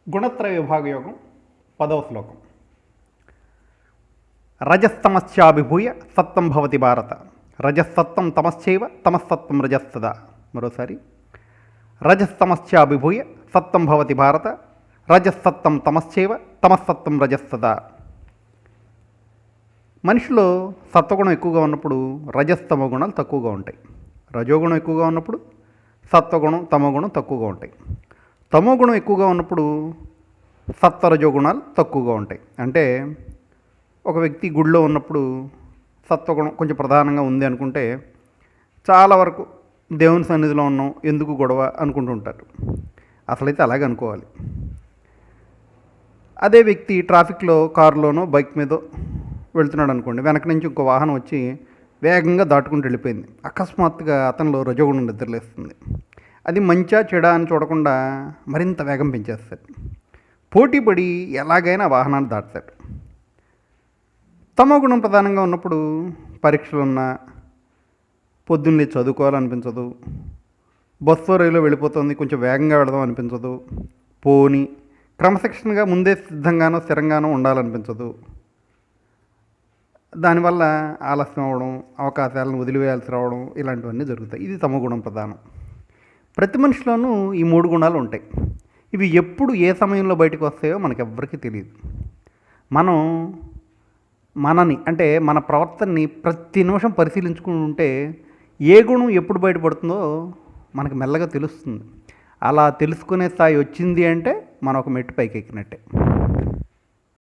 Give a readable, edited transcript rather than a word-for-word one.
గుణత్రయ విభాగయోగం 10వ శ్లోకం. రజస్తమశ్చాభిభూయ సత్వం భవతి భారత, రజస్సత్వం తమశ్చైవ తమస్సత్వం రజస్తదా. మరోసారి, రజస్తమశ్చాభిభూయ సత్వం భవతి భారత, రజస్సత్వం తమశ్చైవ తమస్సత్వం రజస్తదా. మనిషిలో సత్వగుణం ఎక్కువగా ఉన్నప్పుడు రజస్తమ గుణాలు తక్కువగా ఉంటాయి. రజోగుణం ఎక్కువగా ఉన్నప్పుడు సత్వగుణం తమోగుణం తక్కువగా ఉంటాయి. తమోగుణం ఎక్కువగా ఉన్నప్పుడు సత్వరజోగుణాలు తక్కువగా ఉంటాయి. అంటే ఒక వ్యక్తి గుడిలో ఉన్నప్పుడు సత్వగుణం కొంచెం ప్రధానంగా ఉంది అనుకుంటే చాలా వరకు దేవుని సన్నిధిలో ఉన్నాం ఎందుకు గొడవ అనుకుంటుంటారు. అసలైతే అలాగే అనుకోవాలి. అదే వ్యక్తి ట్రాఫిక్లో కారులోనో బైక్ మీదో వెళ్తున్నాడు అనుకోండి, వెనక నుంచి ఇంకో వాహనం వచ్చి వేగంగా దాటుకుంటూ వెళ్ళిపోయింది. అకస్మాత్తుగా అతనిలో రజోగుణం నిద్రలేస్తుంది. అది మంచా చెడా అని చూడకుండా మరింత వేగం పెంచేస్తాడు. పోటీపడి ఎలాగైనా వాహనాన్ని దాటుతాడు. తమో గుణం ప్రధానంగా ఉన్నప్పుడు పరీక్షలున్నా, పొద్దున్నే చదువుకోవాలనిపించదు, బస్సు రైల్లో వెళ్ళిపోతుంది కొంచెం వేగంగా వెళదాం అనిపించదు, పోని క్రమశిక్షణగా ముందే సిద్ధంగానో స్థిరంగానో ఉండాలనిపించదు. దానివల్ల ఆలస్యం అవ్వడం, అవకాశాలను వదిలివేయాల్సి రావడం ఇలాంటివన్నీ జరుగుతాయి. ఇది తమోగుణం ప్రధానం. ప్రతి మనిషిలోనూ ఈ 3 గుణాలు ఉంటాయి. ఇవి ఎప్పుడు ఏ సమయంలో బయటకు వస్తాయో మనకెవ్వరికీ తెలియదు. మనం మనని అంటే మన ప్రవర్తనని ప్రతి నిమిషం పరిశీలించుకుంటుంటే ఏ గుణం ఎప్పుడు బయటపడుతుందో మనకు మెల్లగా తెలుస్తుంది. అలా తెలుసుకునే స్థాయి వచ్చింది అంటే మనం ఒక మెట్టు పైకి ఎక్కినట్టే.